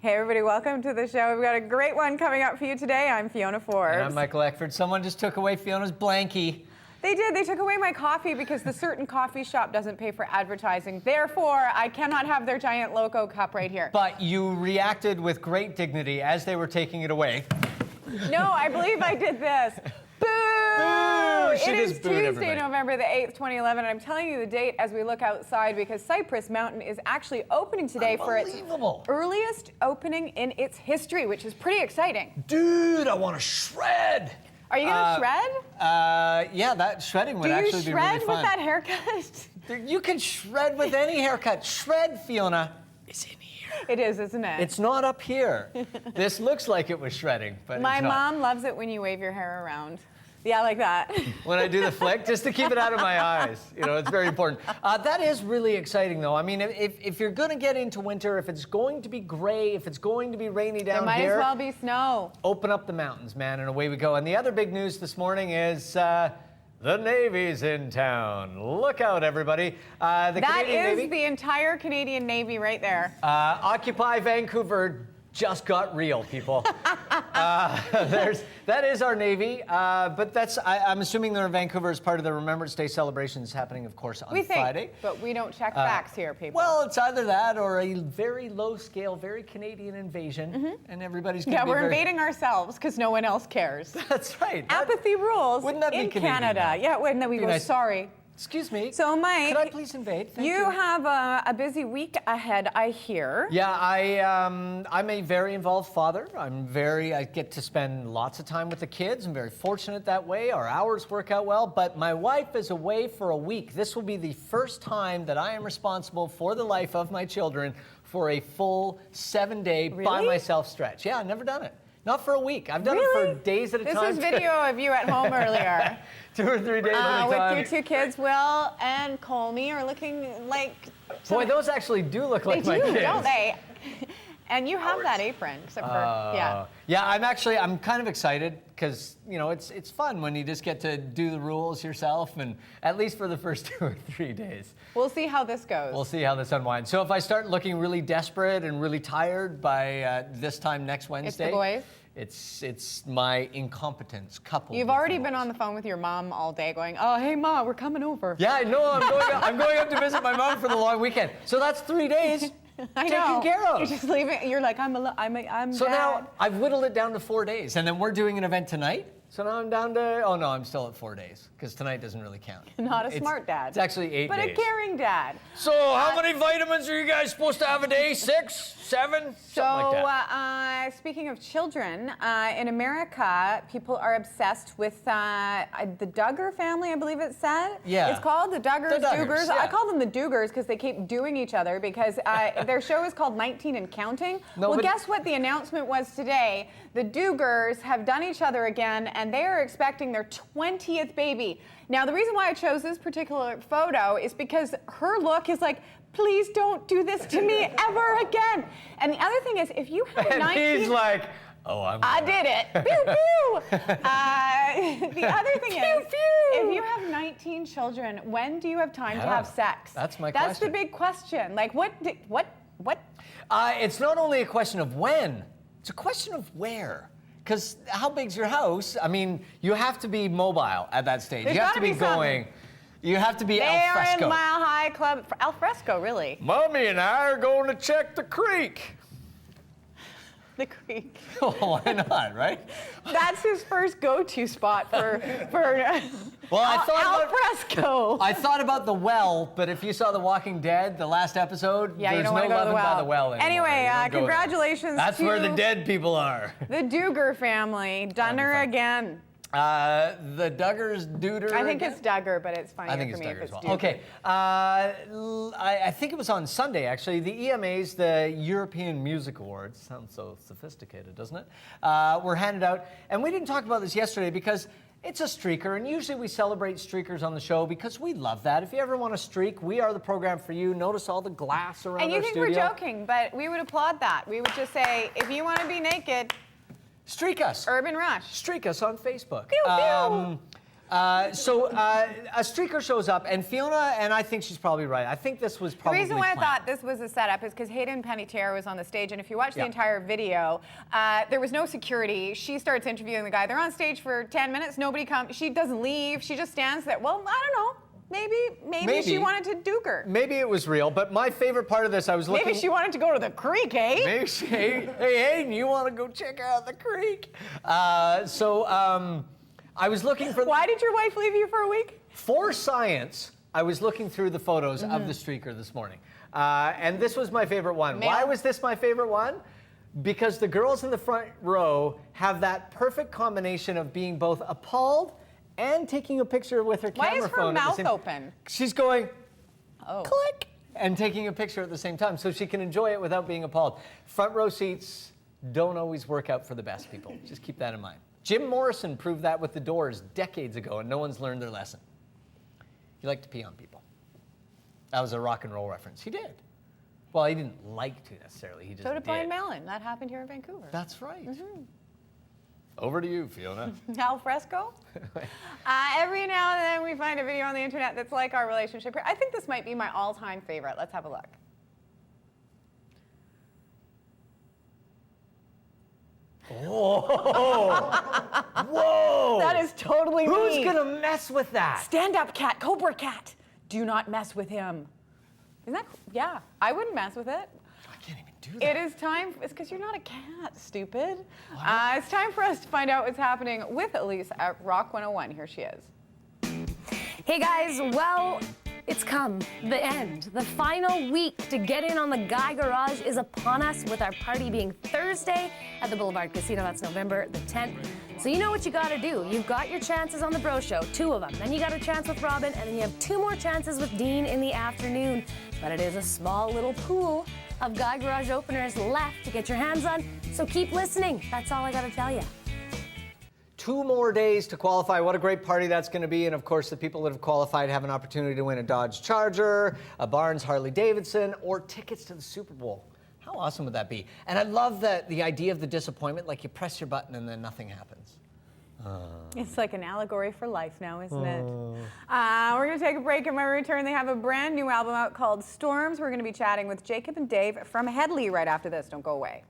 Hey everybody, welcome to the show. We've got a great one coming up for you today. I'm Fiona Forbes. And I'm Michael Eckford. Someone just took away Fiona's blankie. They did. They took away my coffee because the certain coffee shop doesn't pay for advertising. Therefore, I cannot have their giant loco cup right here. But you reacted with great dignity as they were taking it away. No, I believe I did this. Boo! She It is just booed Tuesday, everybody. November the 8th, 2011, and I'm telling you the date as we look outside because Cypress Mountain is actually opening today for its Unbelievable. earliest opening in its history, which is pretty exciting. Dude, I want to shred. Are you going to shred? Yeah, that shredding would Do you actually be really shred fun. with that haircut? You can shred with any haircut. Shred, Fiona, is in here. It is, isn't it? It's not up here. This looks like it was shredding, but My it's not. mom loves it when you wave your hair around. Yeah, like that. When I do the flick, just to keep it out of my eyes. You know, it's very important. That is really exciting, though. I mean, if you're going to get into winter, if it's going to be gray, if it's going to be rainy down There might here, as well be snow. open up the mountains, man, and away we go. And the other big news this morning is the Navy's in town. Look out, everybody. The That Canadian is Navy, the entire Canadian Navy right there. Occupy Vancouver just got real, people. That is our Navy, but I'm assuming they're in Vancouver as part of the Remembrance Day celebrations happening, of course, on Friday. But we don't check facts here, people. Well, it's either that or a very low-scale, very Canadian invasion, and everybody's going to be we're invading ourselves because no one else cares. That's right. Apathy rules wouldn't that be in Canadian, Canada. though? Yeah, and then we Be go, nice. sorry. Excuse me. So, Mike, could I please invade? Thank you have a busy week ahead, I hear. Yeah, I'm a very involved father. I get to spend lots of time with the kids. I'm very fortunate that way. Our hours work out well, but my wife is away for a week. This will be the first time that I am responsible for the life of my children for a full 7-day by myself stretch. Yeah, I've never done it. Not for a week. I've done it for days at a time. This was video of you at home earlier. 2 or 3 days at a time. With your 2 kids, Will and Colmy, are looking like... Boy, those actually do look like they my do, kids. don't they? And you have that apron, except for, yeah. Yeah, I'm kind of excited because, you know, it's fun when you just get to do the rules yourself, and at least for the first 2 or 3 days. We'll see how this goes. We'll see how this unwinds. So if I start looking really desperate and really tired by this time next Wednesday... It's the boys? It's my incompetence coupled. You've with already the been boys. on the phone with your mom all day going, oh, hey, Ma, we're coming over. Yeah, I know. I'm going up to visit my mom for the long weekend. So that's 3 days I taken know. care of. You're just leaving. You're like, I'm So dad. now I've whittled it down to 4 days, and then we're doing an event tonight. So now I'm down to, oh no, I'm still at 4 days, because tonight doesn't really count. Not a smart dad. It's actually 8 but days. a caring dad. So how many vitamins are you guys supposed to have a day? 6, 7? So, Something like that. Speaking of children, in America, people are obsessed with the Duggar family, I believe it said. Yeah. It's called the Duggars, Doogers. yeah. I call them the Doogers because they keep doing each other because their show is called 19 and Counting. No, well, but- guess what the announcement was today? The Doogers have done each other again, and they are expecting their 20th baby. Now, the reason why I chose this particular photo is because her look is like, please don't do this to me ever again. And the other thing is, if you have And 19... he's like, oh, I did it. Pew, pew. The other thing is, if you have 19 children, when do you have time to have sex? That's my That's the question. big question. Like, what? It's not only a question of when, it's a question of where. Because how big's your house? I mean, you have to be mobile at that stage. There's you have gotta to be be something. going. You have to be They al are fresco. in Mile High Club. Al fresco, really. Mommy and I are going to check the creek. The creek. Well, why not, right? That's his first go-to spot for Well, I thought al about- fresco. I thought about the well, but if you saw The Walking Dead, the last episode, Yeah, you there's don't no want to go to loving the well. by the well anymore. Anyway, You don't go there. congratulations That's to where the dead people are. the Duggar family. Done her fun. again. The Duggars, Dooder. I think again? it's Duggar, but it's funnier I think for it's me if Duggar it's as well. Duggar. Okay, I think it was on Sunday, actually. The EMAs, the European Music Awards, sounds so sophisticated, doesn't it? Were handed out, and we didn't talk about this yesterday because it's a streaker, and usually we celebrate streakers on the show because we love that. If you ever want to streak, we are the program for you. Notice all the glass around And you our think studio. we're joking, but we would applaud that. We would just say, if you want to be naked, Streak us. Urban Rush. Streak us on Facebook. Pew, pew. So a streaker shows up, and Fiona, and I think she's probably right. I think this was probably The reason why planned. I thought this was a setup is because Hayden Panettiere was on the stage, and if you watch the Yeah. entire video, there was no security. She starts interviewing the guy. They're on stage for 10 minutes. Nobody comes. She doesn't leave. She just stands there. Well, I don't know. Maybe she wanted to duke her. Maybe it was real, but my favorite part of this, I was looking. Maybe she wanted to go to the creek, eh? Maybe she, hey, Hayden, you want to go check out the creek? I was looking for. Why did your wife leave you for a week? For science, I was looking through the photos of the streaker this morning, and this was my favorite one. Male? Why was this my favorite one? Because the girls in the front row have that perfect combination of being both appalled and taking a picture with her Why camera is her phone. mouth open? She's going, Oh. click, and taking a picture at the same time so she can enjoy it without being appalled. Front row seats don't always work out for the best people. Just keep that in mind. Jim Morrison proved that with the Doors decades ago, and no one's learned their lesson. He liked to pee on people. That was a rock and roll reference. He did. Well, he didn't like to necessarily. He just So did did. Brian Mallon. That happened here in Vancouver. That's right. Over to you, Fiona. Al fresco? Every now and then we find a video on the internet that's like our relationship here. I think this might be my all-time favorite. Let's have a look. Whoa! Whoa! That is totally me. Who's gonna mess with that? Stand up, cat, cobra cat. Do not mess with him. Isn't that, yeah, I wouldn't mess with it. I can't even do that. It is time, it's because you're not a cat, stupid. It's time for us to find out what's happening with Elise at Rock 101. Here she is. Hey guys, well, it's come. The end. The final week to get in on the Guy Garage is upon us, with our party being Thursday at the Boulevard Casino. That's November the 10th. So you know what you gotta do. You've got your chances on the Bro Show, 2 of them. Then you got a chance with Robin, and then you have 2 more chances with Dean in the afternoon. But it is a small little pool of Guy Garage openers left to get your hands on, so keep listening. That's all I gotta tell you. 2 more days to qualify. What a great party that's going to be. And of course, the people that have qualified have an opportunity to win a Dodge Charger, a Barnes Harley Davidson, or tickets to the Super Bowl. How awesome would that be? And I love the idea of the disappointment, like you press your button and then nothing happens. It's like an allegory for life now, isn't it? We're going to take a break, and when we return, they have a brand new album out called Storms. We're going to be chatting with Jacob and Dave from Headley right after this. Don't go away.